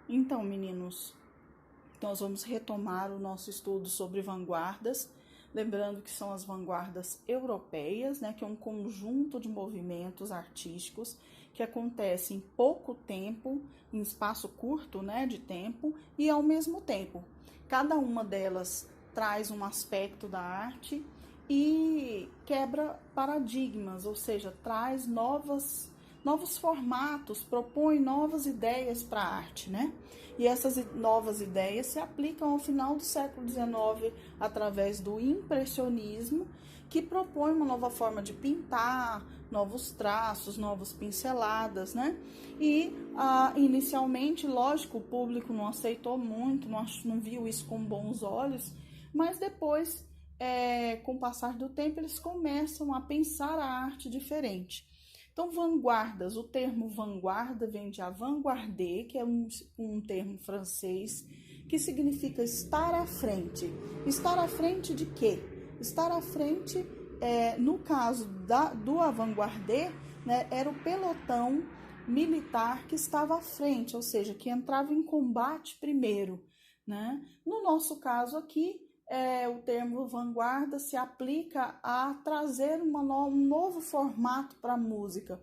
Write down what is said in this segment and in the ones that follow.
Então, meninos, nós vamos retomar o nosso estudo sobre vanguardas, lembrando que são as vanguardas europeias, né, que é um conjunto de movimentos artísticos que acontece em pouco tempo, em espaço curto, né, de tempo, e ao mesmo tempo. Cada uma delas traz um aspecto da arte e quebra paradigmas, ou seja, traz novos formatos, propõe novas ideias para a arte, né? E essas novas ideias se aplicam ao final do século XIX através do impressionismo, que propõe uma nova forma de pintar, novos traços, novas pinceladas, né? E inicialmente, lógico, o público não aceitou muito, não viu isso com bons olhos, mas depois, com o passar do tempo, eles começam a pensar a arte diferente. Então, vanguardas, o termo vanguarda vem de avant-garde, que é um termo francês, que significa estar à frente. Estar à frente de quê? Estar à frente, no caso do avant-garde, né, era o pelotão militar que estava à frente, ou seja, que entrava em combate primeiro, né? No nosso caso aqui, o termo vanguarda se aplica a trazer um novo formato para a música,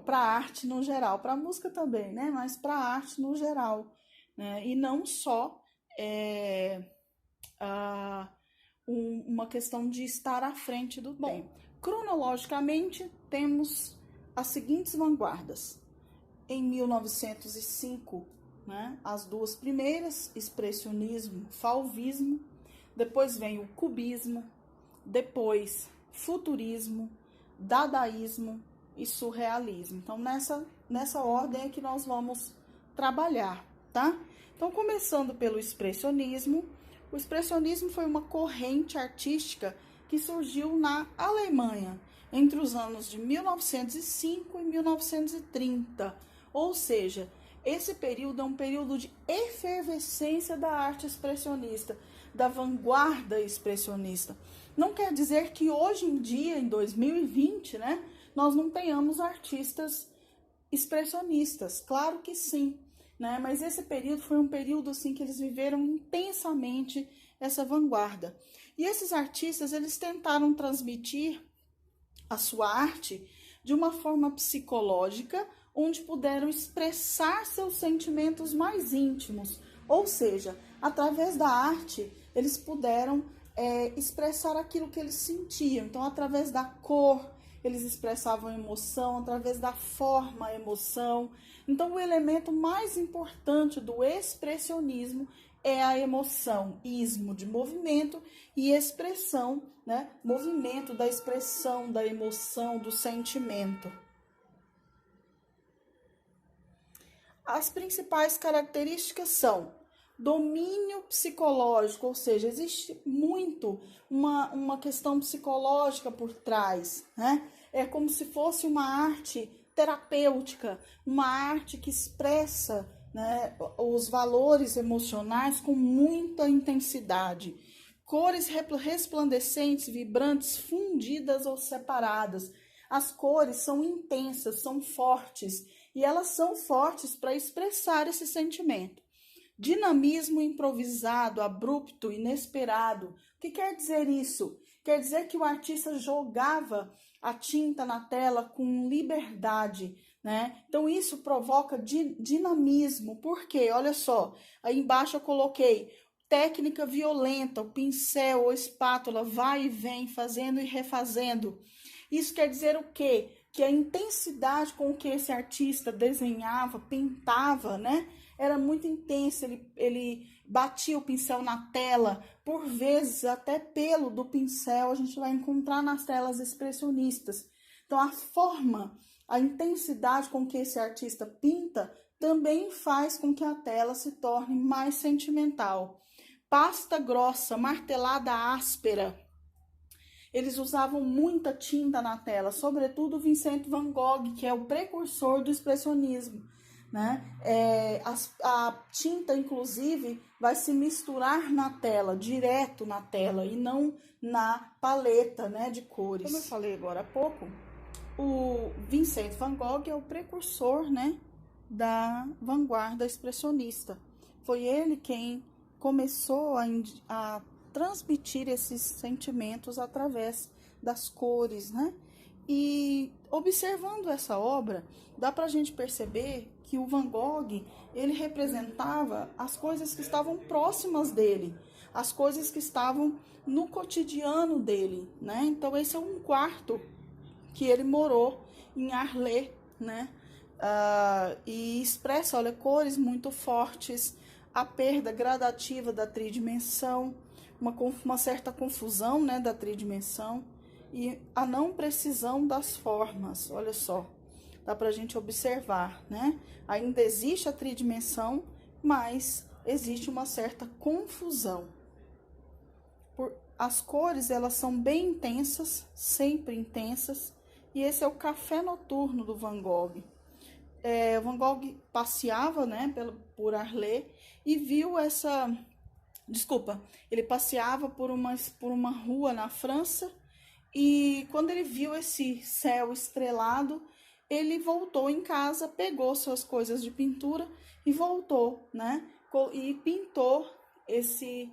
para a arte no geral, para a música também, né? Mas para a arte no geral, né? E não só uma questão de estar à frente do tempo. Cronologicamente, temos as seguintes vanguardas. Em 1905, né, as duas primeiras, expressionismo, fauvismo, depois vem o cubismo, depois futurismo, dadaísmo e surrealismo. Então, nessa ordem é que nós vamos trabalhar, tá? Então, começando pelo expressionismo, o expressionismo foi uma corrente artística que surgiu na Alemanha entre os anos de 1905 e 1930, ou seja, esse período é um período de efervescência da arte expressionista, da vanguarda expressionista. Não quer dizer que hoje em dia, em 2020, né, nós não tenhamos artistas expressionistas. Claro que sim, né? Mas esse período foi um período assim que eles viveram intensamente essa vanguarda. E esses artistas, eles tentaram transmitir a sua arte de uma forma psicológica, onde puderam expressar seus sentimentos mais íntimos. Ou seja, através da arte, eles puderam expressar aquilo que eles sentiam. Então, através da cor, eles expressavam emoção, através da forma, emoção. Então, o elemento mais importante do expressionismo é a emoção, ismo de movimento e expressão, né? Movimento da expressão, da emoção, do sentimento. As principais características são domínio psicológico, ou seja, existe muito uma questão psicológica por trás, né? É como se fosse uma arte terapêutica, uma arte que expressa, né, os valores emocionais com muita intensidade. Cores resplandecentes, vibrantes, fundidas ou separadas. As cores são intensas, são fortes, e elas são fortes para expressar esse sentimento. Dinamismo improvisado, abrupto, inesperado. O que quer dizer isso? Quer dizer que o artista jogava a tinta na tela com liberdade, né? Então isso provoca dinamismo. Por quê? Olha só, aí embaixo eu coloquei técnica violenta, o pincel ou espátula vai e vem, fazendo e refazendo. Isso quer dizer o quê? Que a intensidade com que esse artista desenhava, pintava, né? Era muito intensa, ele batia o pincel na tela, por vezes até pelo do pincel a gente vai encontrar nas telas expressionistas. Então a forma, a intensidade com que esse artista pinta também faz com que a tela se torne mais sentimental. Pasta grossa, martelada áspera. Eles usavam muita tinta na tela, sobretudo Vincent van Gogh, que é o precursor do expressionismo, né? A tinta, inclusive, vai se misturar na tela, direto na tela, e não na paleta, né, de cores. Como eu falei agora há pouco, o Vincent van Gogh é o precursor, né, da vanguarda expressionista. Foi ele quem começou a transmitir esses sentimentos através das cores, né? E observando essa obra, dá para a gente perceber que o Van Gogh, ele representava as coisas que estavam próximas dele, as coisas que estavam no cotidiano dele, né? Então esse é um quarto que ele morou em Arles, né? E expressa, olha, cores muito fortes, a perda gradativa da tridimensão, uma certa confusão, né, da tridimensão e a não precisão das formas. Olha só, dá para a gente observar, né? Ainda existe a tridimensão, mas existe uma certa confusão. As cores, elas são bem intensas, sempre intensas, e esse é o café noturno do Van Gogh. Van Gogh passeava, né, por Arles e viu essa... Desculpa, ele passeava por uma rua na França e quando ele viu esse céu estrelado, ele voltou em casa, pegou suas coisas de pintura e voltou, né, e pintou esse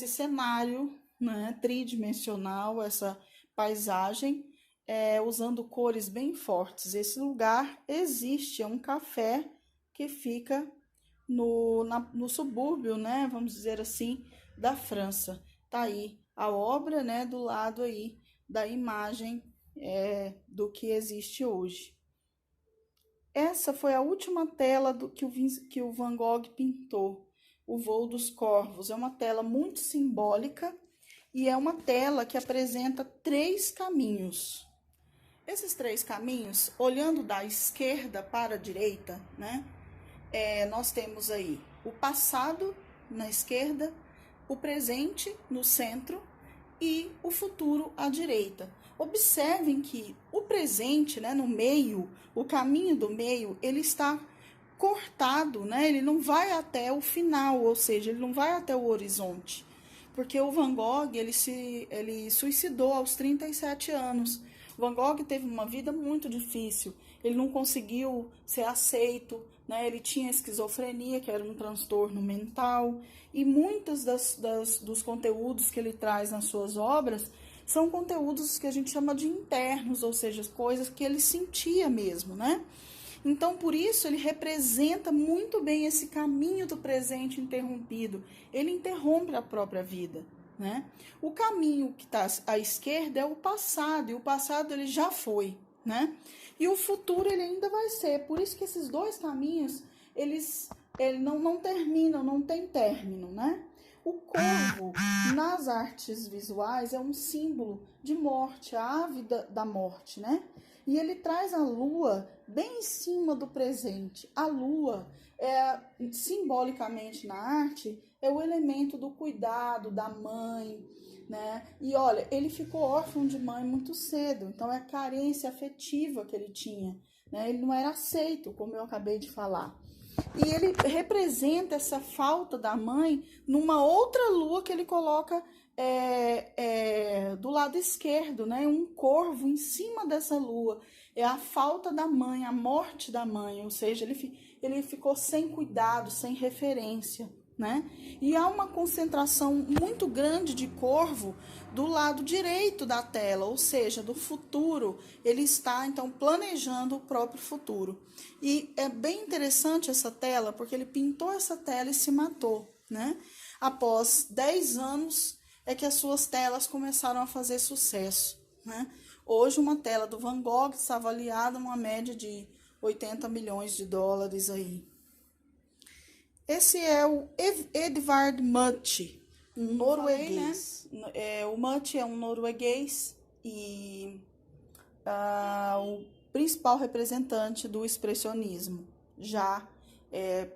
cenário, né, tridimensional, essa paisagem, usando cores bem fortes. Esse lugar existe, é um café que fica no subúrbio, né, vamos dizer assim, da França. Tá aí a obra, né, do lado aí da imagem do que existe hoje. Essa foi a última tela que o Van Gogh pintou, o Voo dos Corvos. É uma tela muito simbólica e é uma tela que apresenta 3 caminhos. Esses 3 caminhos, olhando da esquerda para a direita, né, nós temos aí o passado na esquerda, o presente no centro e o futuro à direita. Observem que o presente, né, no meio, o caminho do meio, ele está cortado, né? Ele não vai até o final, ou seja, ele não vai até o horizonte. Porque o Van Gogh, ele suicidou aos 37 anos. O Van Gogh teve uma vida muito difícil. Ele não conseguiu ser aceito, né? Ele tinha esquizofrenia, que era um transtorno mental. E muitos dos conteúdos que ele traz nas suas obras são conteúdos que a gente chama de internos, ou seja, coisas que ele sentia mesmo, né? Então, por isso, ele representa muito bem esse caminho do presente interrompido. Ele interrompe a própria vida, né? O caminho que está à esquerda é o passado, e o passado ele já foi, né? E o futuro ele ainda vai ser. Por isso que esses 2 caminhos, eles não terminam, não tem término, né? O corvo, nas artes visuais, é um símbolo de morte, a ave da morte, né? E ele traz a lua bem em cima do presente. A lua, simbolicamente na arte, é o elemento do cuidado, da mãe, né? E olha, ele ficou órfão de mãe muito cedo, então é a carência afetiva que ele tinha, né? Ele não era aceito, como eu acabei de falar. E ele representa essa falta da mãe numa outra lua que ele coloca do lado esquerdo, né? Um corvo em cima dessa lua. É a falta da mãe, a morte da mãe, ou seja, ele ficou sem cuidado, sem referência, né? E há uma concentração muito grande de corvo do lado direito da tela, ou seja, do futuro. Ele está, então, planejando o próprio futuro. E é bem interessante essa tela, porque ele pintou essa tela e se matou, né? Após 10 anos é que as suas telas começaram a fazer sucesso, né? Hoje, uma tela do Van Gogh está avaliada uma média de 80 milhões de dólares aí. Esse é o Edvard Munch, um norueguês. Né? O Munch é um norueguês e o principal representante do expressionismo. Já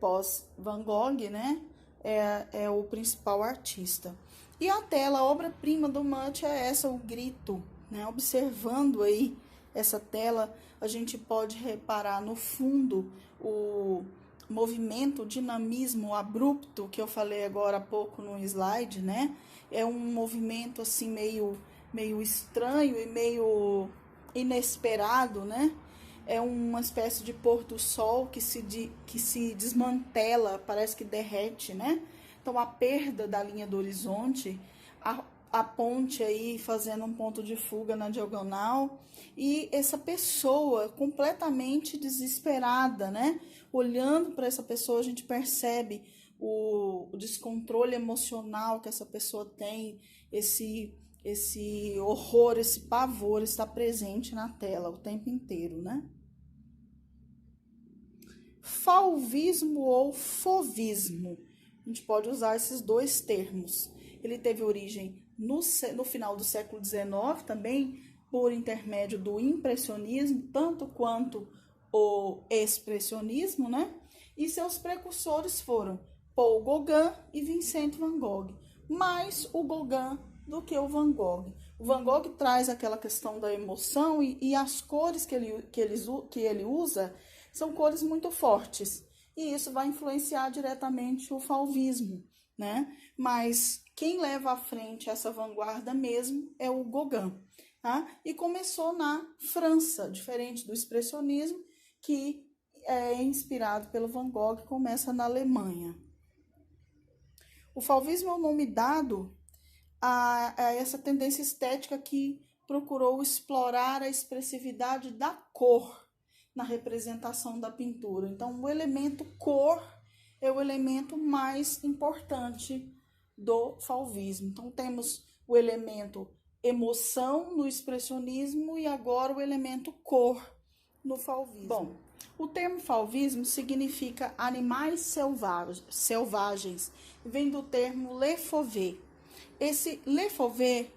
pós Van Gogh, né? É o principal artista. E a tela, a obra-prima do Munch é essa, o Grito. Né? Observando aí essa tela, a gente pode reparar no fundo o movimento, o dinamismo abrupto que eu falei agora há pouco no slide, né? É um movimento assim meio estranho e meio inesperado, né? é uma espécie de pôr do sol que se desmantela, parece que derrete, né? Então, a perda da linha do horizonte, a ponte aí fazendo um ponto de fuga na diagonal, e essa pessoa completamente desesperada, né? Olhando para essa pessoa, a gente percebe o descontrole emocional que essa pessoa tem, esse horror, esse pavor está presente na tela o tempo inteiro, né? Fauvismo ou fovismo. A gente pode usar esses dois termos. Ele teve origem no final do século XIX, também por intermédio do impressionismo, tanto quanto o expressionismo, né? E seus precursores foram Paul Gauguin e Vincent van Gogh. Mais o Gauguin do que o Van Gogh. O Van Gogh traz aquela questão da emoção e as cores que ele usa são cores muito fortes. E isso vai influenciar diretamente o fauvismo, né? Mas quem leva à frente essa vanguarda mesmo é o Gauguin, tá? E começou na França, diferente do expressionismo, que é inspirado pelo Van Gogh, começa na Alemanha. O fauvismo é o nome dado a essa tendência estética que procurou explorar a expressividade da cor na representação da pintura. Então, o elemento cor é o elemento mais importante do fauvismo. Então, temos o elemento emoção no expressionismo e agora o elemento cor no fauvismo. Bom, o termo fauvismo significa animais selvagens, vem do termo le fauve. Esse le fauve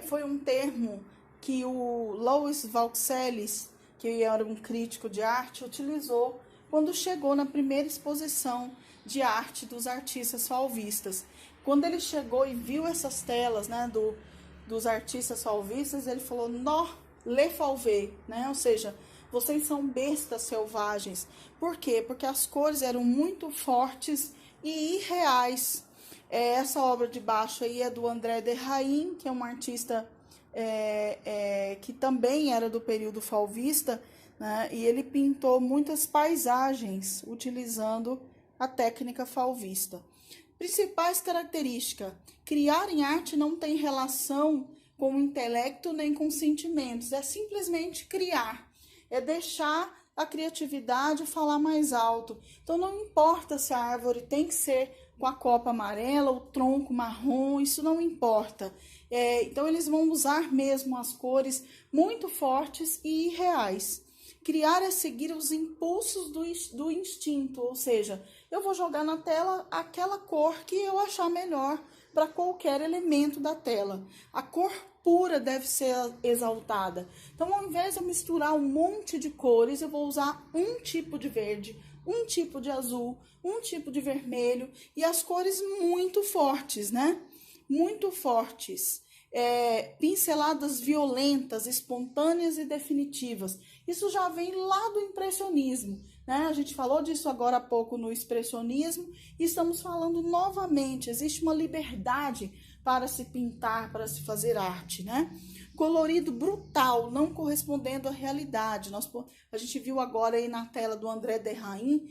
foi um termo que o Louis Vauxelles, que era um crítico de arte, utilizou quando chegou na primeira exposição de arte dos artistas fauvistas. Quando ele chegou e viu essas telas, né, dos artistas fauvistas, ele falou, nó, le fauve, né? Ou seja, vocês são bestas selvagens. Por quê? Porque as cores eram muito fortes e irreais. Essa obra de baixo aí é do André Derain, que é um artista que também era do período fauvista, né? E ele pintou muitas paisagens utilizando a técnica fauvista. Principais características: criar em arte não tem relação com o intelecto nem com sentimentos, é simplesmente criar, é deixar a criatividade falar mais alto. Então não importa se a árvore tem que ser com a copa amarela, o tronco marrom, isso não importa. Então eles vão usar mesmo as cores muito fortes e irreais. Criar é seguir os impulsos do instinto, ou seja, eu vou jogar na tela aquela cor que eu achar melhor para qualquer elemento da tela. A cor pura deve ser exaltada. Então, ao invés de eu misturar um monte de cores, eu vou usar um tipo de verde, um tipo de azul, um tipo de vermelho e as cores muito fortes, né? Muito fortes. Pinceladas violentas, espontâneas e definitivas. Isso já vem lá do impressionismo, né? A gente falou disso agora há pouco no expressionismo e estamos falando novamente. Existe uma liberdade para se pintar, para se fazer arte, né? Colorido brutal, não correspondendo à realidade. A gente viu agora aí na tela do André Derain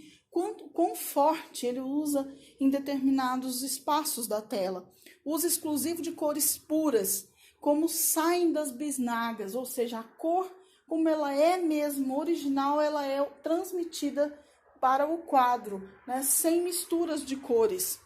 quão forte ele usa em determinados espaços da tela. Uso exclusivo de cores puras, como saem das bisnagas, ou seja, a cor, como ela é mesmo original, ela é transmitida para o quadro, né? Sem misturas de cores,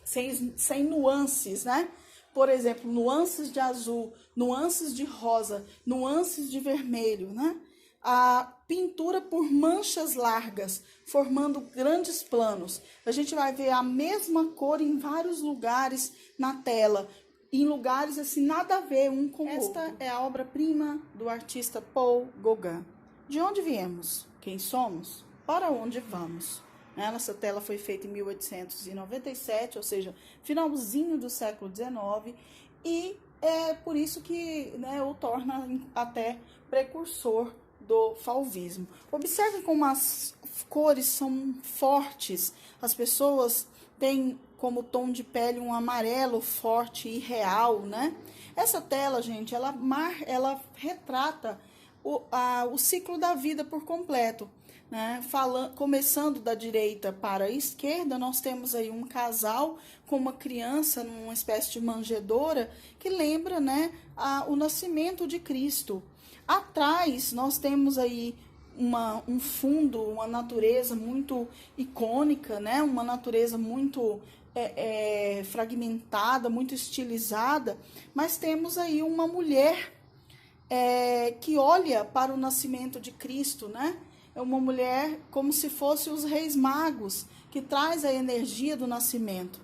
sem nuances, né? Por exemplo, nuances de azul, nuances de rosa, nuances de vermelho, né? A pintura por manchas largas, formando grandes planos. A gente vai ver a mesma cor em vários lugares na tela, em lugares assim nada a ver um com o outro. Esta é a obra-prima do artista Paul Gauguin. De onde viemos? Quem somos? Para onde vamos? Essa tela foi feita em 1897, ou seja, finalzinho do século XIX, e é por isso que, né, o torna até precursor do fauvismo. Observe como as cores são fortes, as pessoas têm como tom de pele um amarelo forte e real, né? Essa tela, gente, ela retrata o ciclo da vida por completo. Né? Começando da direita para a esquerda, nós temos aí um casal com uma criança numa espécie de manjedoura que lembra, né, o nascimento de Cristo. Atrás nós temos aí um fundo, uma natureza muito icônica, né? Uma natureza muito fragmentada, muito estilizada, mas temos aí uma mulher que olha para o nascimento de Cristo, né? É uma mulher como se fosse os reis magos, que traz a energia do nascimento.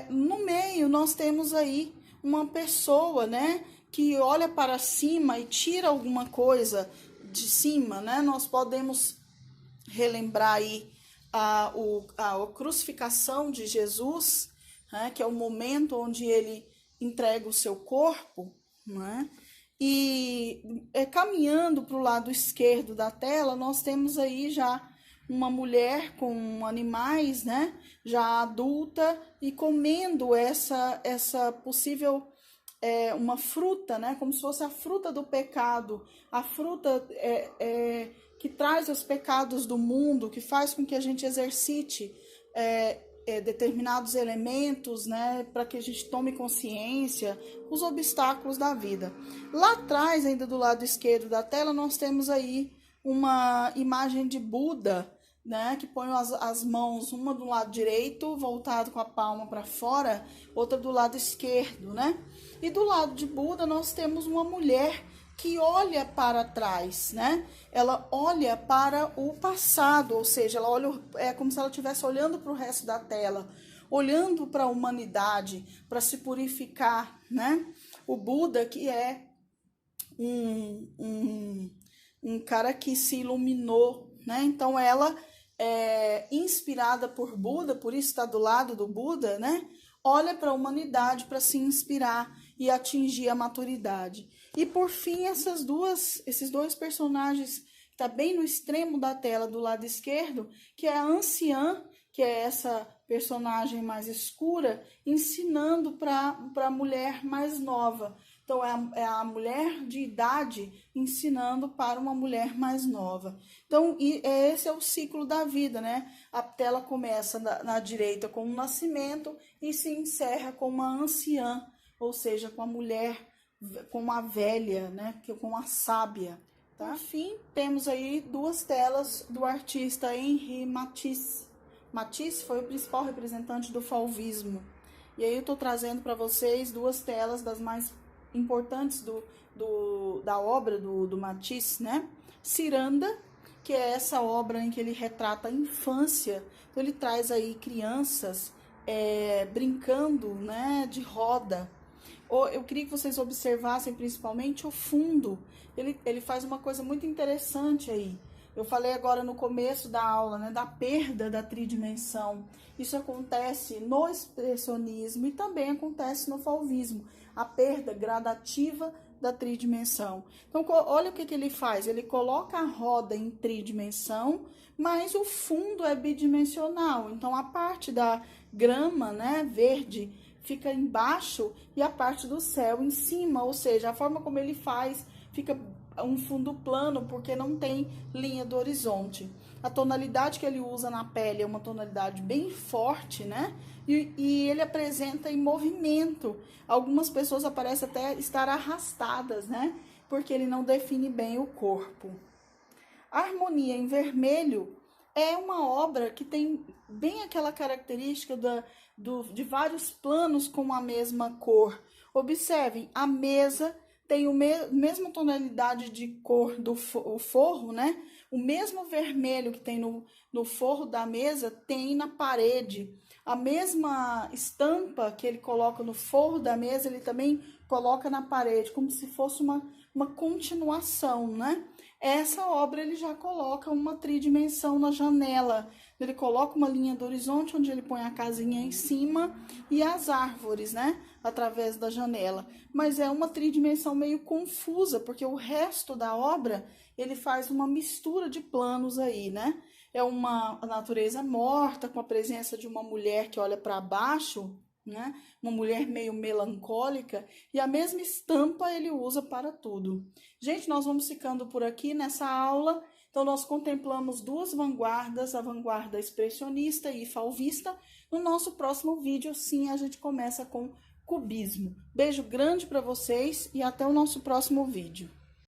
No meio nós temos aí uma pessoa, né, que olha para cima e tira alguma coisa de cima, né? Nós podemos relembrar aí a crucificação de Jesus, né, que é o momento onde ele entrega o seu corpo, né? E caminhando para o lado esquerdo da tela, nós temos aí já uma mulher com animais, né, já adulta, e comendo essa possível uma fruta, né, como se fosse a fruta do pecado, a fruta que traz os pecados do mundo, que faz com que a gente exercite determinados elementos, né, para que a gente tome consciência os obstáculos da vida. Lá atrás, ainda do lado esquerdo da tela, nós temos aí uma imagem de Buda, né, que põe as mãos, uma do lado direito, voltado com a palma para fora, outra do lado esquerdo, né? E do lado de Buda nós temos uma mulher que olha para trás, né? Ela olha para o passado, ou seja, ela olha, como se ela estivesse olhando para o resto da tela, olhando para a humanidade, para se purificar, né? O Buda, que é um cara que se iluminou, né? Então ela é inspirada por Buda, por isso está do lado do Buda, né? Olha para a humanidade para se inspirar e atingir a maturidade. E por fim, esses dois personagens que tá bem no extremo da tela do lado esquerdo, que é a anciã, que é essa personagem mais escura, ensinando para a mulher mais nova. Então, é a mulher de idade ensinando para uma mulher mais nova. Então, esse é o ciclo da vida, né? A tela começa na direita com o nascimento e se encerra com uma anciã, ou seja, com a mulher, com a velha, né? Com a sábia. Tá? Enfim, temos aí duas telas do artista Henri Matisse. Matisse foi o principal representante do fauvismo. E aí eu estou trazendo para vocês duas telas das mais importantes da obra do Matisse, né? Ciranda, que é essa obra em que ele retrata a infância. Então ele traz aí crianças brincando, né, de roda. Eu queria que vocês observassem principalmente o fundo. Ele faz uma coisa muito interessante aí. Eu falei agora no começo da aula, né, da perda da tridimensão. Isso acontece no expressionismo e também acontece no fauvismo. A perda gradativa da tridimensão. Então, olha o que ele faz. Ele coloca a roda em tridimensão, mas o fundo é bidimensional. Então, a parte da grama, né, verde, fica embaixo e a parte do céu em cima. Ou seja, a forma como ele faz fica um fundo plano, porque não tem linha do horizonte. A tonalidade que ele usa na pele é uma tonalidade bem forte, né? E ele apresenta em movimento. Algumas pessoas parecem até estar arrastadas, né? Porque ele não define bem o corpo. A Harmonia em Vermelho é uma obra que tem bem aquela característica de vários planos com a mesma cor. Observem, a mesa tem a mesma tonalidade de cor do forro, né? O mesmo vermelho que tem no forro da mesa tem na parede. A mesma estampa que ele coloca no forro da mesa, ele também coloca na parede, como se fosse uma continuação, né? Essa obra ele já coloca uma tridimensão na janela. Ele coloca uma linha do horizonte, onde ele põe a casinha em cima e as árvores, né? Através da janela. Mas é uma tridimensão meio confusa, porque o resto da obra, ele faz uma mistura de planos aí, né? É uma natureza morta, com a presença de uma mulher que olha para baixo, né? Uma mulher meio melancólica, e a mesma estampa ele usa para tudo. Gente, nós vamos ficando por aqui nessa aula. Então, nós contemplamos duas vanguardas, a vanguarda expressionista e fauvista. No nosso próximo vídeo, sim, a gente começa com cubismo. Beijo grande para vocês e até o nosso próximo vídeo.